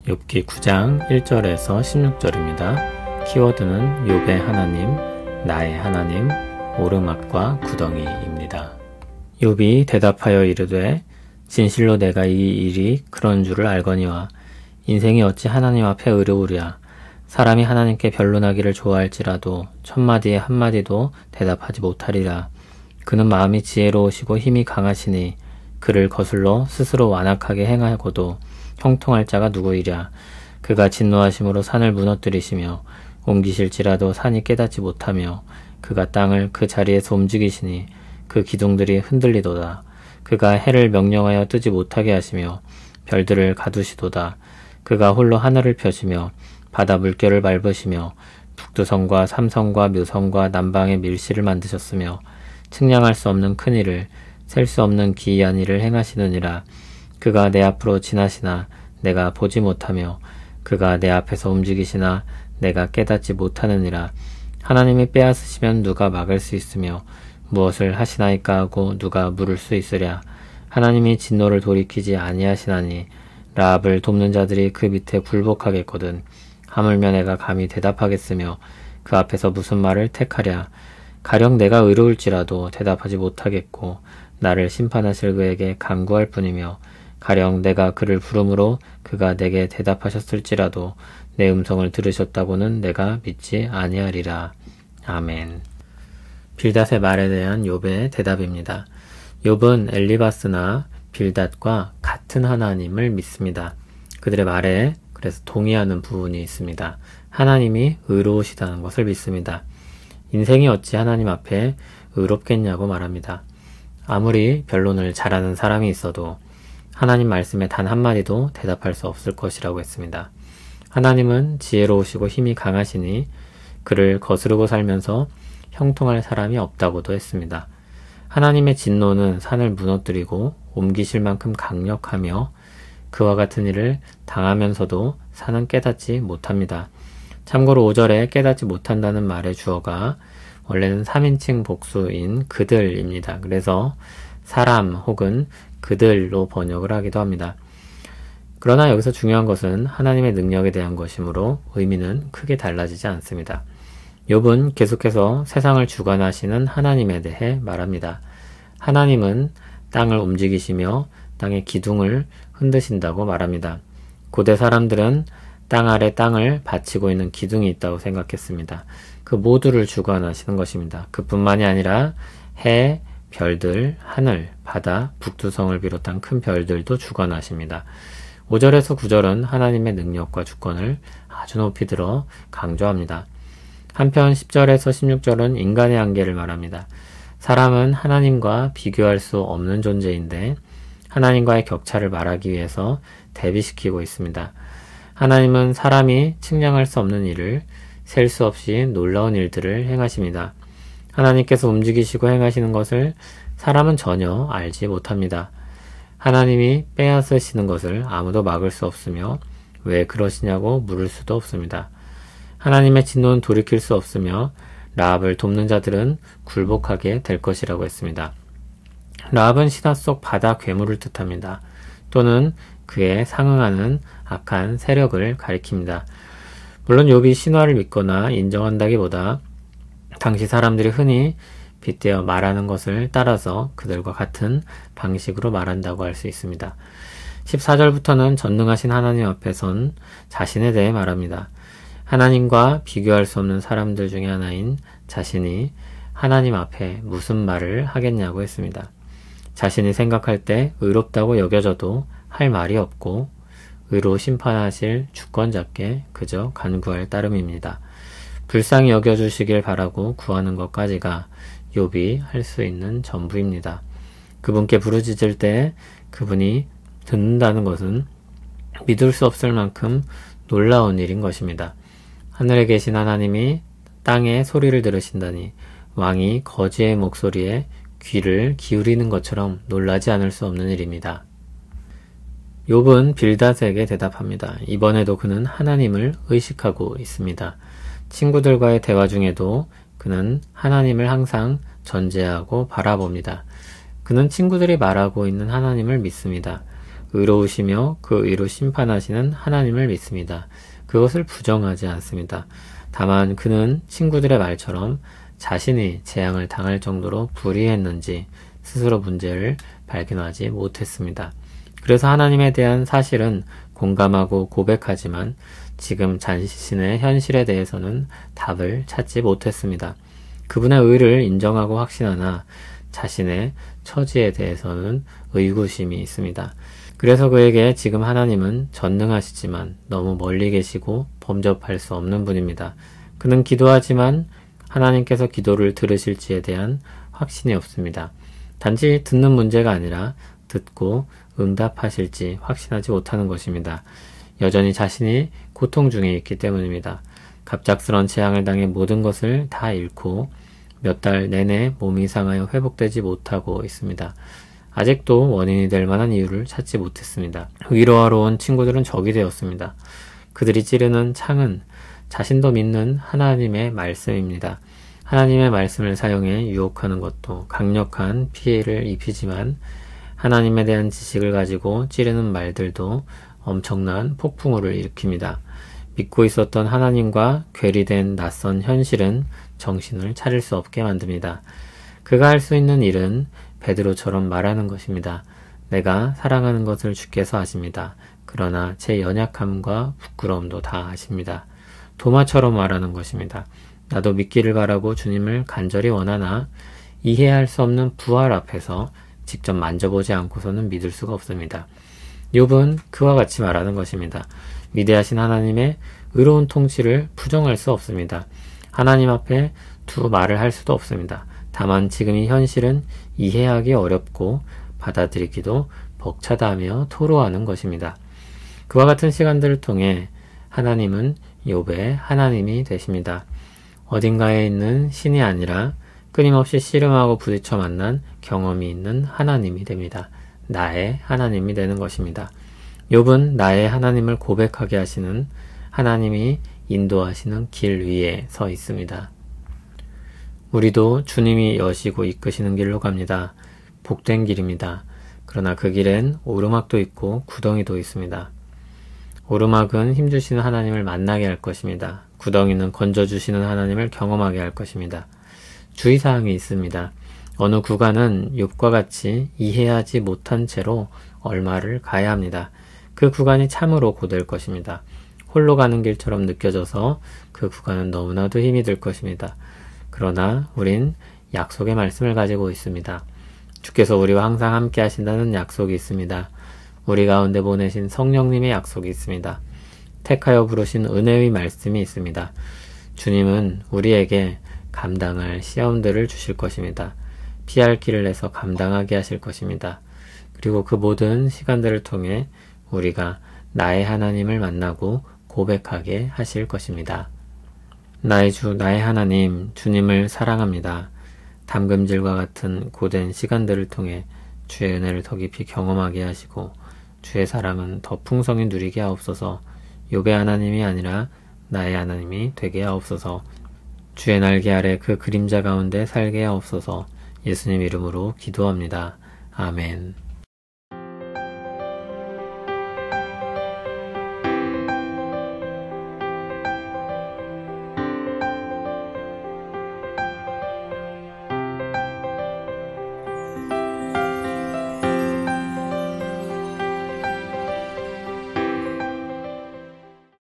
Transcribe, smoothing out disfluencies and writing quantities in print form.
욥기 9장 1절에서 16절입니다. 키워드는 욥의 하나님, 나의 하나님, 오르막과 구덩이입니다. 욥이 대답하여 이르되 진실로 내가 이 일이 그런 줄을 알거니와 인생이 어찌 하나님 앞에 의로우랴. 사람이 하나님께 변론하기를 좋아할지라도 천마디에 한마디도 대답하지 못하리라. 그는 마음이 지혜로우시고 힘이 강하시니 그를 거슬러 스스로 완악하게 행하고도 형통할 자가 누구이랴. 그가 진노하심으로 산을 무너뜨리시며 옮기실지라도 산이 깨닫지 못하며 그가 땅을 그 자리에서 움직이시니 그 기둥들이 흔들리도다. 그가 해를 명령하여 뜨지 못하게 하시며 별들을 가두시도다. 그가 홀로 하늘을 펴시며 바다 물결을 밟으시며 북두성과 삼성과 묘성과 남방의 밀실을 만드셨으며 측량할 수 없는 큰 일을 셀 수 없는 기이한 일을 행하시느니라. 그가 내 앞으로 지나시나 내가 보지 못하며 그가 내 앞에서 움직이시나 내가 깨닫지 못하느니라. 하나님이 빼앗으시면 누가 막을 수 있으며 무엇을 하시나이까 하고 누가 물을 수 있으랴. 하나님이 진노를 돌이키지 아니하시나니 라합을 돕는 자들이 그 밑에 굴복하겠거든. 하물며 내가 감히 대답하겠으며 그 앞에서 무슨 말을 택하랴. 가령 내가 의로울지라도 대답하지 못하겠고 나를 심판하실 그에게 간구할 뿐이며 가령 내가 그를 부름으로 그가 내게 대답하셨을지라도 내 음성을 들으셨다고는 내가 믿지 아니하리라. 아멘. 빌닷의 말에 대한 욥의 대답입니다. 욥은 엘리바스나 빌닷과 같은 하나님을 믿습니다. 그들의 말에 그래서 동의하는 부분이 있습니다. 하나님이 의로우시다는 것을 믿습니다. 인생이 어찌 하나님 앞에 의롭겠냐고 말합니다. 아무리 변론을 잘하는 사람이 있어도 하나님 말씀에 단 한마디도 대답할 수 없을 것이라고 했습니다. 하나님은 지혜로우시고 힘이 강하시니 그를 거스르고 살면서 형통할 사람이 없다고도 했습니다. 하나님의 진노는 산을 무너뜨리고 옮기실 만큼 강력하며 그와 같은 일을 당하면서도 산은 깨닫지 못합니다. 참고로 5절에 깨닫지 못한다는 말의 주어가 원래는 3인칭 복수인 그들입니다. 그래서 사람 혹은 그들로 번역을 하기도 합니다. 그러나 여기서 중요한 것은 하나님의 능력에 대한 것이므로 의미는 크게 달라지지 않습니다. 욥은 계속해서 세상을 주관하시는 하나님에 대해 말합니다. 하나님은 땅을 움직이시며 땅의 기둥을 흔드신다고 말합니다. 고대 사람들은 땅 아래 땅을 받치고 있는 기둥이 있다고 생각했습니다. 그 모두를 주관하시는 것입니다. 그뿐만이 아니라 해, 별들, 하늘, 바다, 북두성을 비롯한 큰 별들도 주관하십니다. 5절에서 9절은 하나님의 능력과 주권을 아주 높이 들어 강조합니다. 한편 10절에서 16절은 인간의 한계를 말합니다. 사람은 하나님과 비교할 수 없는 존재인데 하나님과의 격차를 말하기 위해서 대비시키고 있습니다. 하나님은 사람이 측량할 수 없는 일을 셀 수 없이 놀라운 일들을 행하십니다. 하나님께서 움직이시고 행하시는 것을 사람은 전혀 알지 못합니다. 하나님이 빼앗으시는 것을 아무도 막을 수 없으며 왜 그러시냐고 물을 수도 없습니다. 하나님의 진노는 돌이킬 수 없으며 라합을 돕는 자들은 굴복하게 될 것이라고 했습니다. 라합은 신화 속 바다 괴물을 뜻합니다. 또는 그에 상응하는 악한 세력을 가리킵니다. 물론 욥이 신화를 믿거나 인정한다기보다 당시 사람들이 흔히 빗대어 말하는 것을 따라서 그들과 같은 방식으로 말한다고 할 수 있습니다. 14절부터는 전능하신 하나님 앞에 선 자신에 대해 말합니다. 하나님과 비교할 수 없는 사람들 중에 하나인 자신이 하나님 앞에 무슨 말을 하겠냐고 했습니다. 자신이 생각할 때 의롭다고 여겨져도 할 말이 없고 의로 심판하실 주권자께 그저 간구할 따름입니다. 불쌍히 여겨주시길 바라고 구하는 것까지가 욥이 할 수 있는 전부입니다. 그분께 부르짖을 때 그분이 듣는다는 것은 믿을 수 없을 만큼 놀라운 일인 것입니다. 하늘에 계신 하나님이 땅의 소리를 들으신다니 왕이 거지의 목소리에 귀를 기울이는 것처럼 놀라지 않을 수 없는 일입니다. 욥은 빌닷에게 대답합니다. 이번에도 그는 하나님을 의식하고 있습니다. 친구들과의 대화 중에도 그는 하나님을 항상 전제하고 바라봅니다. 그는 친구들이 말하고 있는 하나님을 믿습니다. 의로우시며 그 의로 심판하시는 하나님을 믿습니다. 그것을 부정하지 않습니다. 다만 그는 친구들의 말처럼 자신이 재앙을 당할 정도로 불의했는지 스스로 문제를 발견하지 못했습니다. 그래서 하나님에 대한 사실은 공감하고 고백하지만 지금 자신의 현실에 대해서는 답을 찾지 못했습니다. 그분의 의를 인정하고 확신하나 자신의 처지에 대해서는 의구심이 있습니다. 그래서 그에게 지금 하나님은 전능하시지만 너무 멀리 계시고 범접할 수 없는 분입니다. 그는 기도하지만 하나님께서 기도를 들으실지에 대한 확신이 없습니다. 단지 듣는 문제가 아니라 듣고 응답하실지 확신하지 못하는 것입니다. 여전히 자신이 고통 중에 있기 때문입니다. 갑작스런 재앙을 당해 모든 것을 다 잃고 몇 달 내내 몸이 상하여 회복되지 못하고 있습니다. 아직도 원인이 될 만한 이유를 찾지 못했습니다. 위로하러 온 친구들은 적이 되었습니다. 그들이 찌르는 창은 자신도 믿는 하나님의 말씀입니다. 하나님의 말씀을 사용해 유혹하는 것도 강력한 피해를 입히지만 하나님에 대한 지식을 가지고 찌르는 말들도 엄청난 폭풍우를 일으킵니다. 믿고 있었던 하나님과 괴리된 낯선 현실은 정신을 차릴 수 없게 만듭니다. 그가 할 수 있는 일은 베드로처럼 말하는 것입니다. 내가 사랑하는 것을 주께서 아십니다. 그러나 제 연약함과 부끄러움도 다 아십니다. 도마처럼 말하는 것입니다. 나도 믿기를 바라고 주님을 간절히 원하나 이해할 수 없는 부활 앞에서 직접 만져보지 않고서는 믿을 수가 없습니다. 욥은 그와 같이 말하는 것입니다. 위대하신 하나님의 의로운 통치를 부정할 수 없습니다. 하나님 앞에 두 말을 할 수도 없습니다. 다만 지금 이 현실은 이해하기 어렵고 받아들이기도 벅차다하며 토로하는 것입니다. 그와 같은 시간들을 통해 하나님은 욥의 하나님이 되십니다. 어딘가에 있는 신이 아니라 끊임없이 씨름하고 부딪혀 만난 경험이 있는 하나님이 됩니다. 나의 하나님이 되는 것입니다. 욥은 나의 하나님을 고백하게 하시는 하나님이 인도하시는 길 위에 서 있습니다. 우리도 주님이 여시고 이끄시는 길로 갑니다. 복된 길입니다. 그러나 그 길엔 오르막도 있고 구덩이도 있습니다. 오르막은 힘주시는 하나님을 만나게 할 것입니다. 구덩이는 건져주시는 하나님을 경험하게 할 것입니다. 주의사항이 있습니다. 어느 구간은 욥과 같이 이해하지 못한 채로 얼마를 가야 합니다. 그 구간이 참으로 고될 것입니다. 홀로 가는 길처럼 느껴져서 그 구간은 너무나도 힘이 들 것입니다. 그러나 우린 약속의 말씀을 가지고 있습니다. 주께서 우리와 항상 함께 하신다는 약속이 있습니다. 우리 가운데 보내신 성령님의 약속이 있습니다. 택하여 부르신 은혜의 말씀이 있습니다. 주님은 우리에게 감당할 시험들을 주실 것입니다. 피할 길을 내서 감당하게 하실 것입니다. 그리고 그 모든 시간들을 통해 우리가 나의 하나님을 만나고 고백하게 하실 것입니다. 나의 주, 나의 하나님, 주님을 사랑합니다. 담금질과 같은 고된 시간들을 통해 주의 은혜를 더 깊이 경험하게 하시고 주의 사랑은 더 풍성히 누리게 하옵소서. 욥의 하나님이 아니라 나의 하나님이 되게 하옵소서. 주의 날개 아래 그 그림자 가운데 살게 하옵소서. 예수님 이름으로 기도합니다. 아멘.